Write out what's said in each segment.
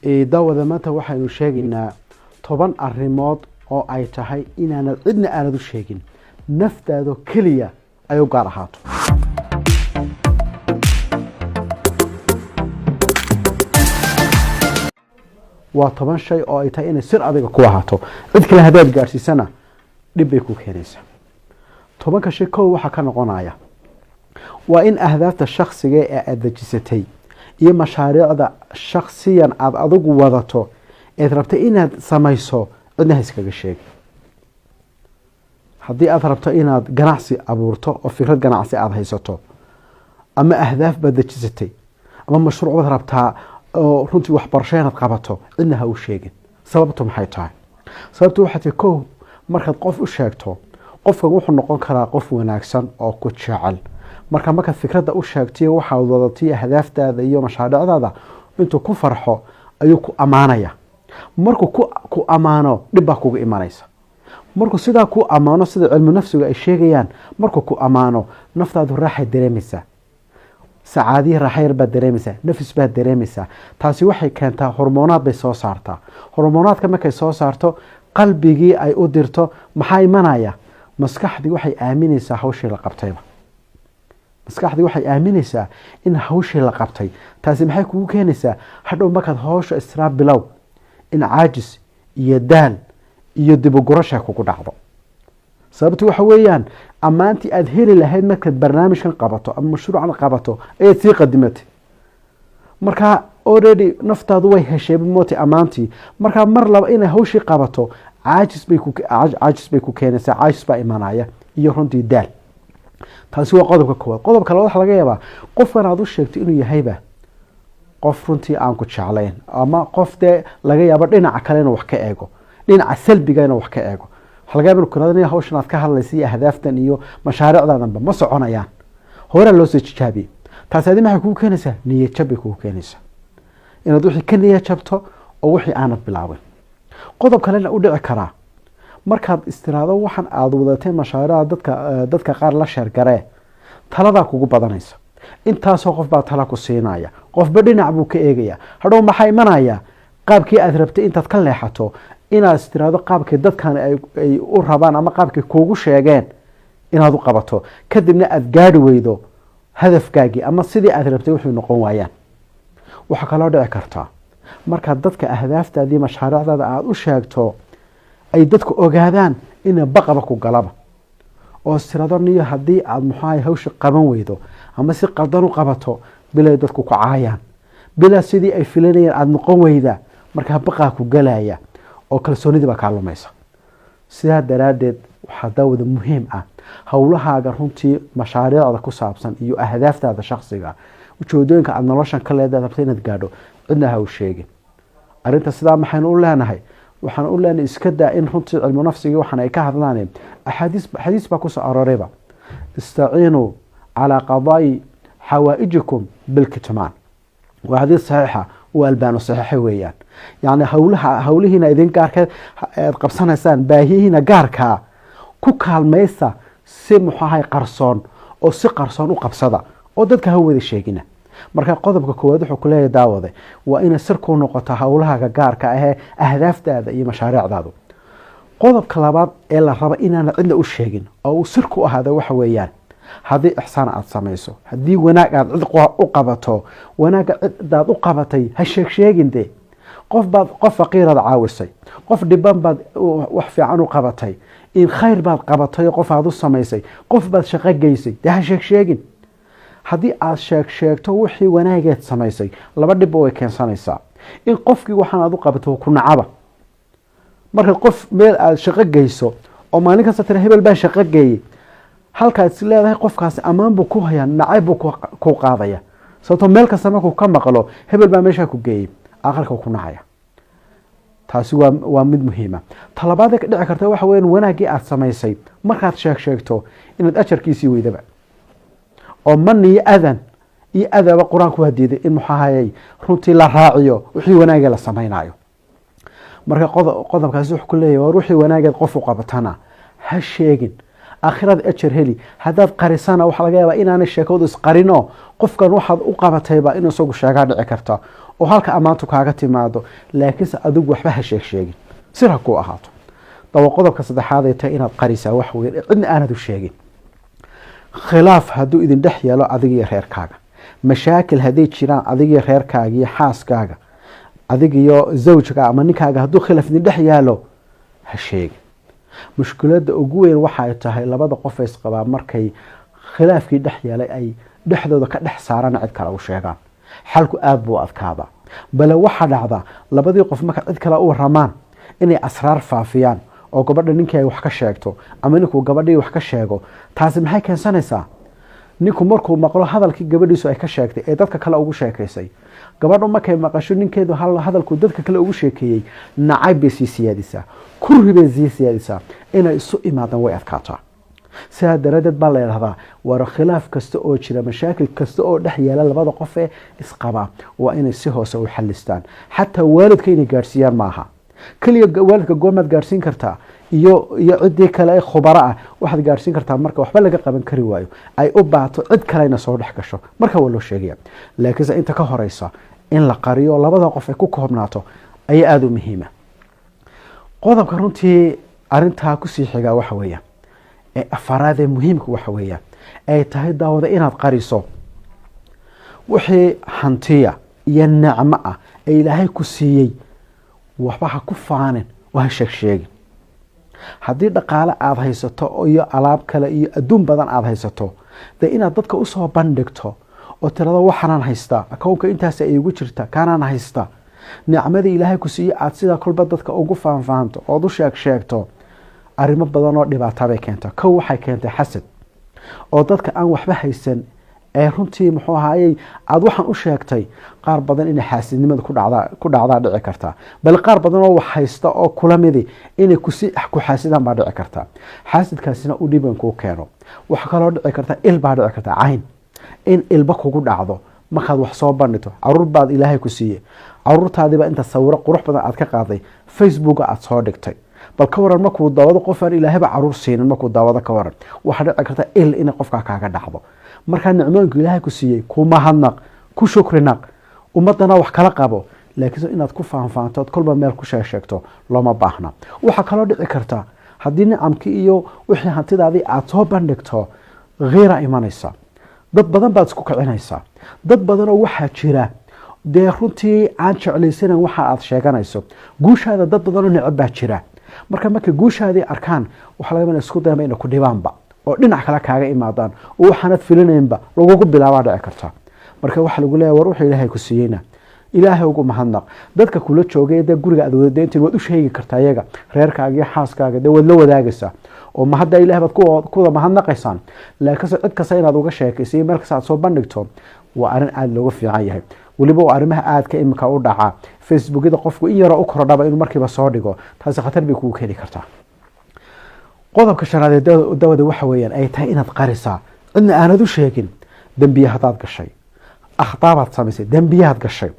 daawada maanta waxaynu sheegaynaa 10 arrimood oo ay tahay inaanad cidna aanad u sheegin naftaada kaliya ay u gaar ahaato. waa 10 shay oo ay tahay inay sir adiga ku ahaato cid kale hadaad gaarsiisana dhib bay ku keenaysaa. 10 shay koow waxa ka noqonaya waa in ahdaafta shakhsiga ee aad dejisatay iyo mashaariicda shakhsiyan aad adigu wadato ee rabtay inaad samayso cidna iskaga sheeg. haddii aad rabto inaad ganacsi abuurto oo fikrad ganacsi aad haysato ama ahdaaf baad dejisatay ama mashruuc baad rabtaa oo runtii waxbarasho inaad qabato cidna ha u sheegin. sababtu maxay tahay? sababtu waxay tahay koow markaad qof u sheegto qofkan wuxuu noqon karaa qof wanaagsan oo ku jecel. markaad fikradda u sheegtay waxaad wadatay ahdaaftaada iyo mashaariicdaada intuu ku farxo ayuu ku amaanaya. markuu ku amaano dhib baa kugu imanaysa. markuu sidaa ku amaano sida cilmi nafsiga ay sheegayaan markuu ku amaano naftaadu raaxay dareemaysaa, sacaadiye raaxayr baad dareemaysaa, nafis baad dareemaysaa. taasi waxay keentaa hormoonaad bay soo saartaa. hormoonaadka markay soo saarto qalbigii ay u dirto maxaa imanaya? maskaxdii waxay aaminaysaa hawshii la qabtayba. maskaxdii waxay aaminaysaa in hawshii la qabtay. taasi maxay kugu keenaysaa? hadhow markaad hawsha istiraab bilow in caajis iyo daal iyo dibugurasha kugu dhacdo. sababtu waxa weeyaan ammaantii aad heli lahayd markaad barnaamijkan qabato ama mashruucan qabato ayaad sii qadimatay. marka already naftaadu way heshay mooti ammaantii. marka mar laba inay hawshii qabato caajis bay ku keenaysaa. caajis baa imanaya iyo runtii daal. taasi waa qodobka koowaad. qodobka labaad waxa laga yaabaa qofkan aad u sheegtay inuu yahayba qof runtii aan ku jeclayn ama qof dee laga yaabo dhinaca kale inuu wax ka eego, dhinaca salbiga inuu wax ka eego. waxa laga yaabaa inuu kuraadin hawshan aad ka hadlaysa iyo ahdaaftan iyo mashaariicdaadanba ma soconayaan. hore loo soo tijaabiyey. taasi adii maxay kugu keenaysaa? niyad jab bay kugu keenaysaa. inaad wixii ka niyad jabto oo wixii aanad bilaabin. qodob kalena u dhici karaa markaad istiraado waxan aad wadatay mashaariicda dadka qaar la sheergaree taladaa kugu badanaysa. intaasoo qof baa tala ku siinaya, qofba dhinac buu ka eegaya. hadhow maxaa imanaya? qaabkii aad rabtay intaad ka leexato inaad istiraado qaabkii dadkan ay u rabaan ama qaabkii kuugu sheegeen inaad u qabato, kadibna aad gaari weydo hadafkaagii ama sidii aad rabtay wuxuu noqon waayaan. waxaa kaloo dhici kartaa markaad dadka ahdaaftaadii mashaariicdaada aad u sheegto ay dadku ogaadaan ina baqaba ku galaba oo istirado niyo haddii aad muxuu hawsha qaban weydo ama si qaldan u qabato bilaa dadku ku caayaan, bilaa sidii ay filanayeen aad noqon weyda. markaa baqaa ku galaya oo kalsoonidii baa kaa lumaysa. sidaa daraadeed waxaa daawada muhiim ah howlahaaga runtii mashaariicda ku saabsan iyo ahdaaftaada shakhsiga ujeedooyinka aad noloshan ka leedahay rabtay inaad gaadho cidna ha u sheegin. arrinta sidaa maxaynu u leenahay? waxaan u leenahay iska daa in runtii cilmu nafsiga waxaan ay ka hadlaan xadiis baa ku soo arorayba istaciinuu calaa qadaa'i xawaa'ijikum bilkitmaan. waa xadiis saxiixa oo albaano saxiixa weeyaan. yacni howlihiina idin gaarka aad qabsanaysaan baahihiina gaarkaa ku kaalmaysa si muxuahay qarsoon oo si qarsoon u qabsada oo dadka ha wada sheegina. marka qodobka koowaad wuxuu ku leeyahay daawade waa inay sir ku noqoto howlahaaga gaarka ah ee ahdaaftaada iyo mashaariicdaadu. qodobka labaad ee la rabo inaana cidna u sheegin oo uu sir ku ahaado waxa weeyaan haddii ixsaan aad samayso, haddii wanaag aad cid u qabato, wanaagga cidaad u qabatay ha sheegin dee. qof faqiiraad caawisay, qof dhiban baad wax fiican u qabatay, in khayr baad qabatay qof aad u samaysay, qof baad shaqo geysay dee ha sheegin. haddii aad sheegto wixii wanaageed samaysay laba dhibba way keensanaysaa. in qofkii waxaan aad u qabato ku nacaba. marka qof meel aad shaqo geyso oo maalin kasta tira hebel baa shaqo geeyey, halkaad is leedahay qofkaasi ammaan buu ku hayaa, nacayb buu ku qaadaya. sababtoo meel kasta markuu ka maqlo hebel baa meeshaa ku geeyey aakhirka ku nacaya. taasi waa mid muhiima. talabaad ka dhici karta waxa weeyaan wanaaggii aad samaysay markaad sheegto inaad ajarkiisii weydaba oo man iyo adan iyo adaba quraanku waa diiday in muxaahayay runtii la raaciyo wixii wanaagga la samaynayo. marka qodobkaasi wuxuu ku leeyahay war wixii wanaageed qof u qabatana ha sheegin. aakhirada ajar heli. haddaad qarisana waxa laga yaabaa inaanay sheekadu isqarino qofkan waxaad u qabatayba inuu isagu sheegaa dhici karta oo halka amaantu kaaga timaado laakiinse adigu waxba ha sheegin sir ha ku ahaato dawa qodobka saddexaad ee tahay inaad qarisaa wax weyn cidna aanad u sheegin khilaaf hadduu idin dhex yeelo adiga iyo reerkaaga mashaakil hadday jiraan adiga iyo reerkaaga iyo xaaskaaga adiga iyo zawjka ama ninkaaga hadduu khilaaf idin dhex yaalo ha sheegin mushkiladda ugu weyn waxa ay tahay labada qof is qabaa markay khilaafkii dhex yeelay ay dhexdooda ka dhex saaraan cid kale u sheegaan xalku aad buu adkaada bal waxa dhacda labadii qof marka cid kale u waramaan inay asraar faafiyaan oo gabadha ninkii ay wax ka sheegto ama ninku gabadhii wax ka sheego taasi maxay keensanaysaa ninku markuu maqlo hadalkii gabadhiisu ay ka sheegtay ee dadka kale ugu sheekaysay gabadhu markay maqasho ninkeedu hadalku dadka kale ugu sheekeeyay nacayb bay sii siyaadisaa kurri bay sii siyaadisaa inay isu imaadaan way adkaataa sidaa daradeed baa la yidhahdaa war khilaaf kasta oo jira mashaakil kasta oo dhex yeela labada qof ee isqaba waa inay si hoose u xalistaan xataa waalidka inay gaadhsiiyaan maaha kaliya waalidka goomaad gaadhsiin kartaa iyo ciddii kale ee khubaro ah waxaad gaadhsiin kartaa marka waxba laga qaban kari waayo ay u baato cid kalena soo dhex gasho marka waa loo sheegaya laakiinse inta ka horeysa in la qariyo labada qof ay ku koobnaato ayaa aada u muhiima qodobka runtii arintaa kusii xigaa waxa weeya ee afaraad ee muhiimka waxa weeya ay tahay daawada inaad qariso wixii hantiya iyo nicmo ah ee ilaahay ku siiyey waxba ha ku faanin oo ha sheegin haddii dhaqaale aada haysato iyo alaab kale iyo adduun badan aada haysato dee inaad dadka usoo bandhigto oo tirado waxaanaan haystaa akownka intaas ay igu jirta kaanaan haysta nicmadii ilaahay ku siiyey aada sidaa kolba dadka ugu faanfaanto ood u sheegto arrimo badan oo dhibaatabay keenta kow waxay keentay xasad oo dadka aan waxba haysan ee runtii muxuu ahaayey aada waxaan u sheegtay qaar badan inay xaasidnimada ku dhacdaa dhici kartaa bal qaar badan oo wax haysta oo kula midi inay ku xaasidaan baa dhici kartaa xaasidkaasina u dhiban kuu keeno waxa kaloo dhici karta il baa dhici karta cayn in ilba kugu dhacdo markaad wax soo bandhigto caruur baad ilaahay ku siiyey caruurtaadiiba inta sawiro qurux badan aad ka qaaday facebooka aada soo dhigtay bal ka waran markuu daawado qofaan ilaahayba caruur siinin markuu daawado ka waran waxaa dhici karta il inay qofkaa kaaga dhacdo markaa nicmooyinku ilaahay ku siiyey ku mahadnaq ku shukri naq ummadana wax kala qabo laakiin inaad ku faanfaanto ood kolba meel ku sheegto looma baahna waxaa kaloo dhici karta haddii nicamkii iyo wixii hantidaadii aada soo bandhigto khiira imanaysa dad badan baad isku kicinaysaa dad badanoo waxaa jira dee runtii aan jeclaysanan waxa aada sheeganayso guushaada dad badanoo necab baa jira markay guushaadii arkaan waxa laga yaabaa isku dayma inay ku dhibaanba oo dhinac kale kaaga imaadaan oo waxaanad filinaynba lagugu bilaabaa dhici karta marka waxa lagu leeyahay war wuxuu ilaahay ku siiyeyna ilaahay ugu mahadnaq dadka kula joogay dee guriga aad wada deyntiin waad u sheegi kartaa iyaga reerkaaga iyo xaaskaaga dee waad la wadaagaysaa oo mahadda ilaahay baad ku wada mahadnaqaysaan laakiinse cid kasta inaad uga sheekayso iyo meel kasta aad soo bandhigto waa arrin aada looga fiican yahay weliba waa arrimaha aadka imika u dhaca facebookyada qofku in yaroo u korodhaba inuu markiiba soo dhigo taasi khatar bay kugu keeni kartaa qodobka shanaad ee dawada waxa weeyaan ay tahay inaad qarisaa cidna aanad u sheegin dembiye haddaad gashay akhtaabaad samaysay dembiyaad gashay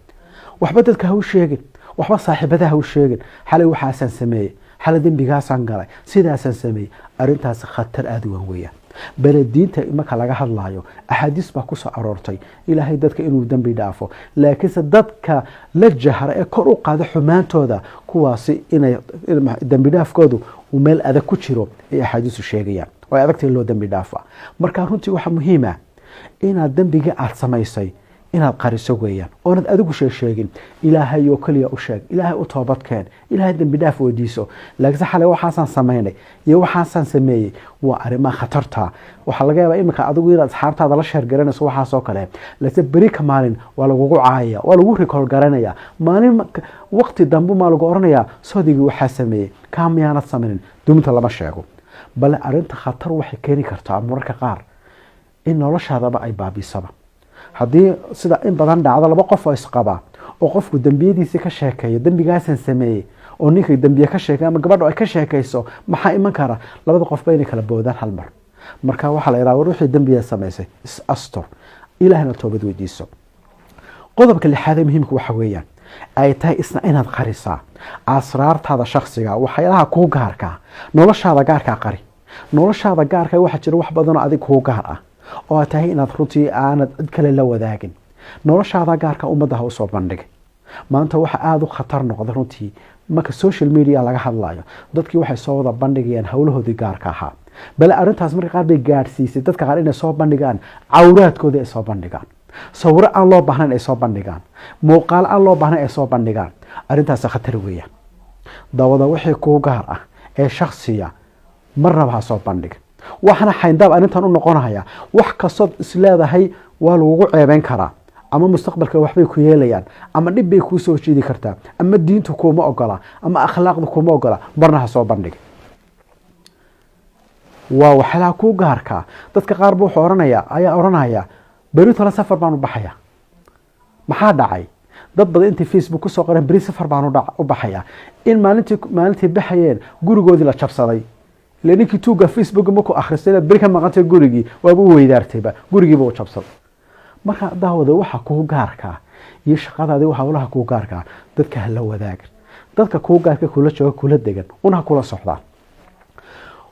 waxba dadka ha u sheegin waxba saaxiibadaha ha u sheegin xalay waxaasaan sameeyey xalay dembigaasaan galay sidaasaan sameeyey arrintaasi khatar aada u weyn weeyaan bale diinta marka laga hadlaayo axaadiis baa kusoo aroortay ilaahay dadka inuu dembi dhaafo laakiinse dadka la jahra ee kor u qaada xumaantooda kuwaasi inay dembi dhaafkoodu uu meel adag ku jiro ay axaadiisu sheegayaan oo ay adagtahay loo dembi dhaafa marka runtii waxaa muhiima inaad dembigii aada samaysay inaad qariso weeyaan oonad adigu sheegin ilaahay oo kaliya u sheeg ilaahay u toobadkeen ilaahay dembi dhaaf weydiiso laakiinse xalay waxaasaan samaynay iyo waxaasaan sameeyey waa arrimaha khatarta waxaa laga yaabaa iminka adigu inaad asxaabtaada la sheergaranayso waxaasoo kale laakiinse beri ka maalin waa lagugu caayaya waa lagu rikool garanaya maalin waqti dambe maa lagu oranayaa soodigii waxaa sameeyey kaa miyaanad samaynin duminta lama sheego bale arrinta khatar waxay keeni kartaa mararka qaar in noloshaadaba ay baabisaba haddii sida in badan dhacdo laba qof oo isqaba oo qofku dembiyadiisii ka sheekeeyo dembigaasan sameeyey oo ninka dembiye ka sheekay ama gabadho ay ka sheekayso maxaa iman kara labada qofba inay kala boodaan hal mar marka waxaa la yidhaha war wixii dembiya samaysay is astur ilaahna toobad weydiiso qodobka lixaad ee muhiimka waxa weeyaan ay tahay isna inaad qarisaa asraartaada shakhsiga waxyaalaha kuu gaarkaa noloshaada gaarkaa qari noloshaada gaarkaa waxaa jira wax badanoo adig kuu gaar ah oo tahay inaad runtii aanad cid kale la wadaagin noloshaada gaarka ummadda ha usoo bandhig maanta waxa aad u khatar noqday runtii marka social media laga hadlayo dadkii waxay soo wada bandhigayaan hawlahoodii gaarka ahaa bal arintaas marka qaar bay gaarsiisay dadka qaar inay soo bandhigaan cawraadkooda ay soo bandhigaan sawir aan loo baahnayn ay soo bandhigaan muuqaal aan loo baahnayn ay soo bandhigaan arintaas khatar weeyaan dawada wixii ku gaar ah ee shakhsiya marnaba ha soo bandhig waxana xayndaab arintan u noqonaya wax kastood isleedahay waa lagu ceebeyn karaa ama mustaqbalka waxbay ku yeelayaan ama dhib bay ku soo jeedi kartaa ama diintu kuma ogola ama akhlaaqdu kuma ogola barna ha soo bandhig waa waxa ku gaarka dadka qaar buu oranaya bari tala safar baan u baxaya maxaa dhacay dad badan intii Facebook ku soo qoreen bari safar baan u baxaya in maalintii baxayeen gurigoodii la jabsaday leenkii tuuga Facebook ma ku akhrisay bari ka maqantay gurigii waaba weydaartayba gurigiiba u jabsaday marka daawada waxa ku gaarka iyo shaqadaadi waxa walaha ku gaarka dadka la wadaag dadka ku gaarka kula jooga kula degan una kula socdaan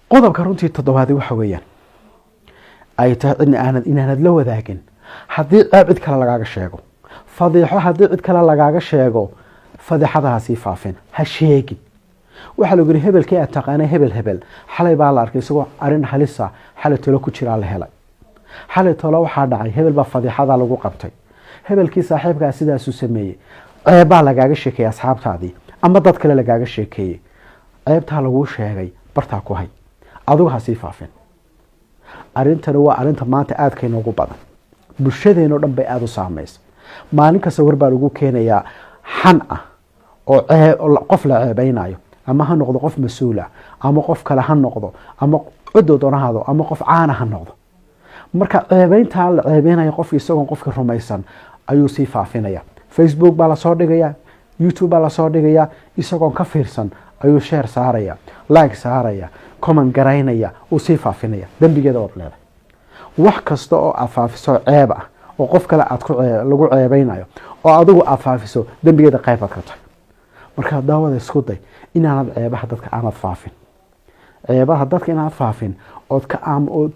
qodobka runtii toddobaad waxa weeyaan ay tahay inaanad la wadaagin haddii cid kale lagaaga sheego fadiixo haddii cid kale lagaaga sheego fadiixadaasi faafin ha sheegin waxa lagu yiri hebelkii aad taqaanay hebel xalay baa la arkay isagoo arin halisa xalay tolo ku jira la helay xalay tolo waxa dhacay hebel baa fadiixada lagu qabtay hebelkii saaxiibka sidaas u sameeyay ceebaa lagaaga sheekay asxaabtaadii ama dad kale lagaaga sheekay ceebta lagu sheegay barta ku hay adigu ha sii faafin arintana waa arinta maanta aadka inoogu badan bulshadeena dhan bay aad u saameysay maalin kasta war baa lagu keenayaa xan ah oo qof la ceebeynayo ama ha noqdo qof mas'uul ah ama qof kale ha noqdo ama cid doonahado ama qof caan ha noqdo marka ceebeynta la ceebeynayo qof isagoo qofka rumaysan ayuu sii faafinaya Facebook baa la soo dhigaya YouTube baa la soo dhigaya isagoo ka fiirsan ayuu share saaraya like saaraya comment garaynaya oo sii faafinaya dambigeeda oo leedahay wax kasta oo afaafiso ceeb ah oo qof kale aad lagu ceebeynayo oo adigu afaafiso dambigeeda qayb ka tahay marka daawada isku day inaanad ceebaha dadka aanad faafin ceebaha dadka inaanad faafin oo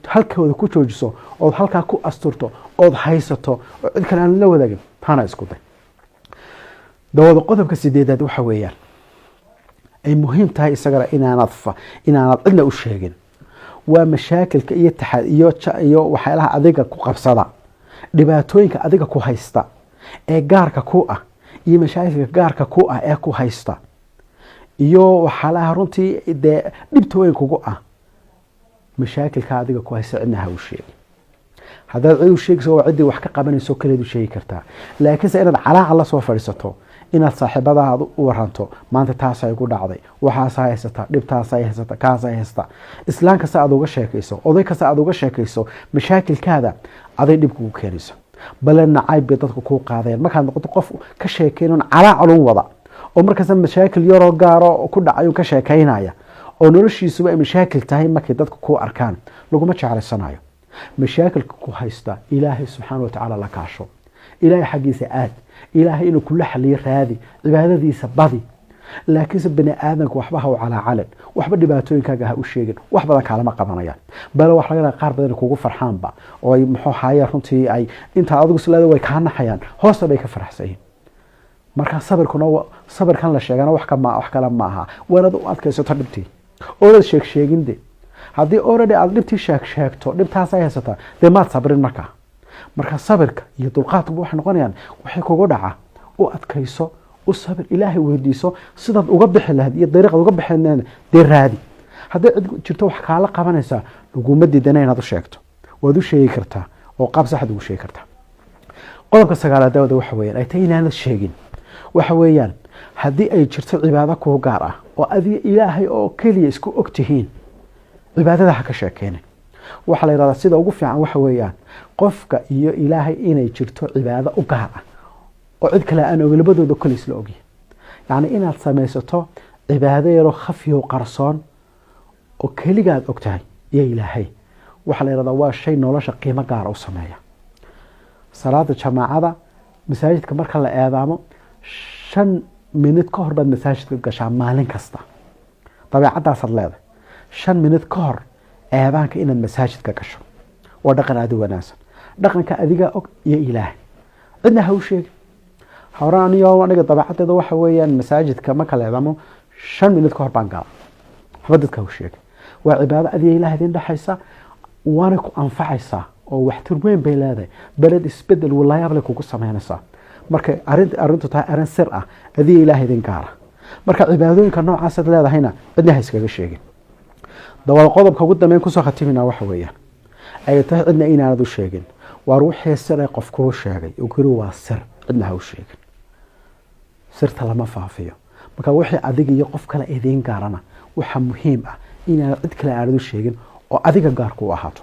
halkooda ku joojiso oo halka ku asturto oo haysato oo cid kale aan la wadaagin taana isku day daawada qodobka 8aad waxa weeyaan ay muhiim tahay isagana inaanad cidna u sheegin waa mashaakilka iyo iyo waxyaalaha adiga ku qabsada dhibaatooyinka adiga ku haysta ee gaarka ku ah iyo mashaakilka gaarka ku ah ee ku haysta iyo waxyaalaha runtii dhibtooyin kugu ah mashaakilka adiga ku haysta cidna ha u sheegin haddaad cid u sheegayso waa ciddii wax ka qabanayso kaleed u sheegi kartaa laakiinse inaad calaaca la soo fadhiisato inaad saaxiibadaada u waranto maanta taas ay ku dhacday waxaas ay haysata dhibtaas ay haysata kaas ay haysta islaan kasta aad uga sheekayso oday kasta aad uga sheekayso mashaakilkaada aday dhib kugu keenayso bal nacayb bay dadku ku qaadeen markaad noqoto qof ka sheekaynayn calaacal wada oo markaas mashaakil yaro gaaro ku dhacayo ka sheekaynaya oo noloshiisu ay mashaakil tahay markay dadku ku arkaan laguma jeclaysanayo mashaakilka ku haysta ilaahay subxaanahu wa ta'ala la kaasho ilaahay xaqiisa aad ilaahay inuu kula xaliyo raadi cibaadadiisa badi laakiinse bani aadamku waxba ha u calaacalan waxba dhibaatooyinkaaga ha u sheegin wax badan kaalama qabanayaan bal wax laga qaar badan kugu farxaanba oo ay muxuu hayaa runtii ay inta adigu islaada way ka naxayaan hoosta bay ka faraxsayeen marka sabirkan la sheegana wax kale ma aha waanad u adkaysato dhibtii oo sheeginde haddii already aad dhibtii sheegto dhibtaas ay haysataa dee maad sabrin marka sabirka iyo dulqaadku waxay noqonayaan waxay kugu dhaca oo adkayso oo sabir ilaahay weydiiso sidaad uga bixi lahayd iyo dariiqad uga bixinayna dee raadi haddii cid jirto wax kaala qabanaysa laguma diidana inaad u sheegto waad u sheegi kartaa oo qaab sax ah u sheegi kartaa qodobka 9aad waxa weeyaan ay tahay inaanad sheegin waxa weeyaan haddii ay jirto cibaado ku gaar ah oo adiga ilaahay oo kaliya isku ogtihiin cibaadada ha ka sheekeen waxa la yiraahdaa sida ugu fiican waxa weeyaan qofka iyo ilaahay inay jirto cibaado u gaar ah oo cid kale aan labadooda kale isla ogyahay yani inaad samaysato cibaado yaro khafiyo qarsoon oo kaligaad ogtahay iyo ilaahay waxa la yiraahdaa waa shay nolosha qiimo gaar u sameeya salaada jamaacada masaajidka marka la eedaamo 5 minute ka hor baad masaajidka gashaa maalin kasta dabeecadaas aad leedahay 5 minute ka hor eedaanka inaad masaajidka gasho waa dhaqan aad u wanaagsan dhaqanka adiga og iyo ilaahay cidna ha u sheeg hore aniga dabeecaddeeda waxa weeyaan masaajidka ma kala eedamo 5 minute ka hor baan gala waxba dadka u sheegay waa cibaado adiga ilaahay idin dhaxaysa waana ku anfacaysaa oo waxtar weyn bay leedahay balad isbedel walaayab leh kugu sameynaysaa marka arintu tahay arin sir ah adiga ilaahay idin gaara marka cibaadooyinka noocaas aad leedahayna cidna hayskaga sheegin dawal qodobka ugu dambeyn ku soo khatimina waxa weeyaan ay tahay cidna inaanad u sheegin waa ruuxii sir ay qofku sheegay oo kiri waa sir cidna ha u sheegin sirta lama faafiyo marka wixii adiga iyo qof kale idin gaarana waxa muhiim ah inaad cid kale aad u sheegin oo adiga gaar ku ahaato